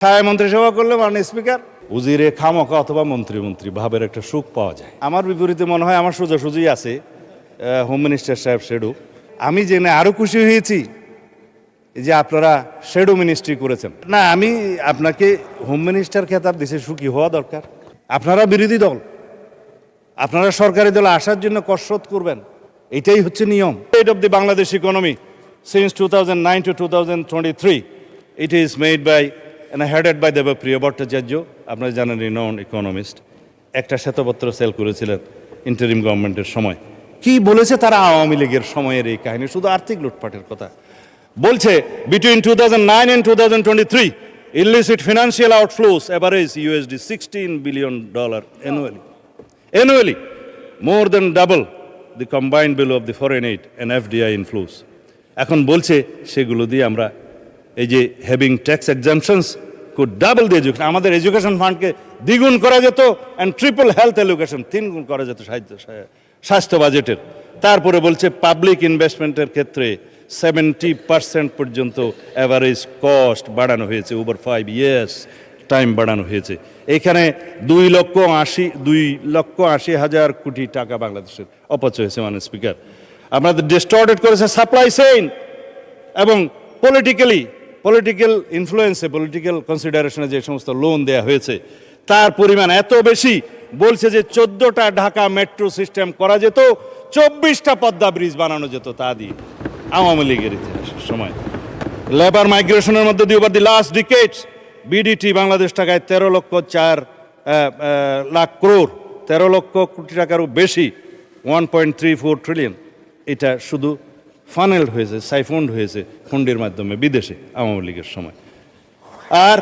ছায়া মন্ত্রিসভা করলে মাননীয় স্পিকার উজিরে খামকা অথবা মন্ত্রী ভাবের একটা সুখ পাওয়া যায়। আমার বিপরীতে মনে হয় আমার সোজাসুজি আছে হোম মিনিস্টার সাহেব শেডু। আমি জেনে আরো খুশি হয়েছি যে আপনারা শেডু মিনিস্ট্রি করেছেন। না, আমি আপনাকে হোম মিনিস্টার খেতাব দেশে সুখী হওয়া দরকার। আপনারা বিরোধী দল, আপনারা সরকারি দলে আসার জন্য কসরত করবেন, এটাই হচ্ছে নিয়ম। State of the Bangladesh economy since 2009 to 2023 it is made by and headed by Debapriya Bhattacharya. আপনারা জানেন রিনাউন্ড ইকোনমিস্ট। একটা শ্বেতপত্র সেল করেছিলেন ইন্টারিম গভর্নমেন্টের সময়। কি বলেছে তারা আওয়ামী লীগের সময়ের এই কাহিনী, শুধু আর্থিক লুটপাটের কথা বলছে। Between 2009 and 2023 illicit financial outflows average $16 billion annually, more than double the combined value of the foreign aid and FDI inflows. এখন বলছে সেগুলো দিয়ে আমরা এই যে having tax exemptions could double the education, আমাদের এডুকেশন ফান্ডকে দ্বিগুণ করা যেত অ্যান্ড ট্রিপল হেলথ এডুকেশন, তিনগুণ করা যেত স্বাস্থ্য বাজেটের। তারপরে বলছে পাবলিক ইনভেস্টমেন্টের ক্ষেত্রে 70% পর্যন্ত অ্যাভারেজ কস্ট বাড়ানো হয়েছে, ওভার 5 years টাইম বাড়ানো হয়েছে। এখানে 2,80,000 কোটি টাকা বাংলাদেশের অপচয় হয়েছে মাননীয় স্পিকার। আপনাদের ডিস্টর্টেড করেছে সাপ্লাই চেইন এবং পলিটিক্যাল ইনফ্লুয়েন্সে, পলিটিক্যাল কনসিডারেশনে যে সমস্ত লোন দেওয়া হয়েছে তার পরিমাণ এত বেশি, বলছে যে 14টা ঢাকা মেট্রো সিস্টেম করা যেত, 24টা পদ্মা ব্রিজ বানানো যেত তা দিয়ে আওয়ামী লীগের ইতিহাসের সময়। লেবার মাইগ্রেশনের মধ্যে দিয়ে over the last ডিকেডস BDT Bangladesh টাকায় 13 লক্ষ কোটি টাকারও বেশি, 1.34 ট্রিলিয়ন। এটা শুধু ফানেলড হয়েছে, সাইফন্ড হয়েছে ফন্ডের মাধ্যমে বিদেশে আওয়ামী লীগের সময়। আর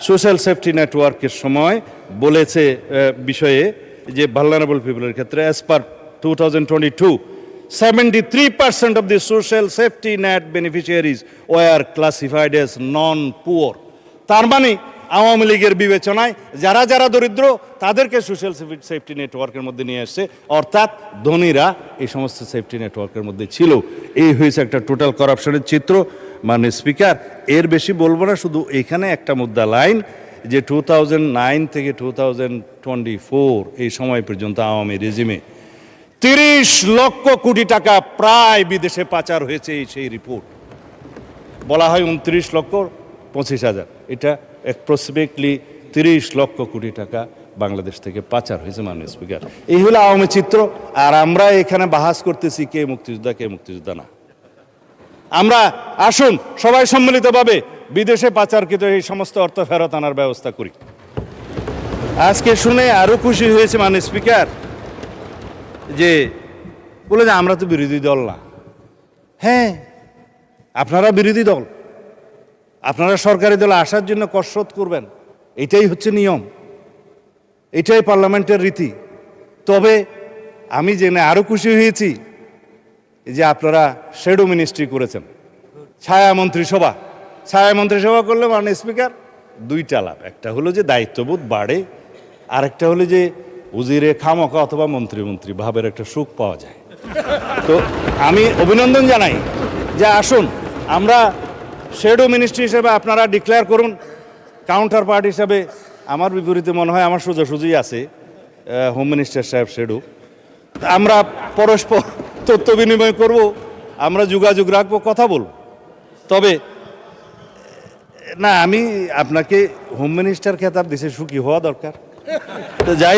সোশ্যাল সেফটি নেটওয়ার্কের সময় বলেছে বিষয়ে যে ভালনারেবল পিপলের ক্ষেত্রে as per 2022 73% of the social safety net beneficiaries were classified as non-poor. তার মানে আওয়ামী লীগের বিবেচনায় যারা যারা দরিদ্র তাদেরকে সোশ্যাল সেফটি নেটওয়ার্কের মধ্যে নিয়ে আসছে, অর্থাৎ ধনীরা এই সমস্ত সেফটি নেটওয়ার্কের মধ্যে ছিল। এই হয়েছে একটা টোটাল করাপশনের চিত্র মাননীয় স্পিকার। এর বেশি বলবো না, শুধু এখানে একটা মুদ্রা লাইন যে 2009 থেকে 2024 এই সময় পর্যন্ত আওয়ামী রেজিমে 30 লক্ষ কোটি টাকা প্রায় বিদেশে পাচার হয়েছে। সেই রিপোর্ট বলা হয় 29,25,000, এটা অ্যাপ্রক্সিমেটলি 30 লক্ষ কোটি টাকা বাংলাদেশ থেকে পাচার হয়েছে মাননীয় স্পিকার। এই হলো আওয়ামী চিত্র। আর আমরা এখানে বাহাস করতেছি কে মুক্তিযোদ্ধা না। আমরা আসুন সবাই সম্মিলিতভাবে বিদেশে পাচারকৃত এই সমস্ত অর্থ ফেরত আনার ব্যবস্থা করি। আজকে শুনে আরো খুশি হয়েছে মাননীয় স্পিকার যে বলে যে আমরা তো বিরোধী দল না। হ্যাঁ, আপনারা বিরোধী দল, আপনারা সরকারি দলে আসার জন্য কসরত করবেন, এটাই হচ্ছে নিয়ম, এটাই পার্লামেন্টের রীতি। তবে আমি জেনে আরো খুশি হয়েছি যে আপনারা শেডো মিনিস্ট্রি করেছেন, ছায়া মন্ত্রিসভা করলে মাননীয় স্পিকার দুইটা লাভ। একটা হলো যে দায়িত্ববোধ বাড়ে, আরেকটা হলো যে উজিরে খামকা অথবা মন্ত্রী ভাবের একটা সুখ পাওয়া যায়। তো আমি অভিনন্দন জানাই যে আসুন আমরা শেডো মিনিস্ট্রি হিসেবে আপনারা ডিক্লেয়ার করুন। কাউন্টার পার্ট হিসাবে আমার বিপরীতে মনে হয় আমার সোজাসুজি আছে হোম মিনিস্টার সাহেব শেডো। আমরা পরস্পর তথ্য বিনিময় করব, আমরা যোগাযোগ রাখবো, কথা বলব। তবে না, আমি আপনাকে হোম মিনিস্টার খেতাব দেশে সুখী হওয়া দরকার। তো যাই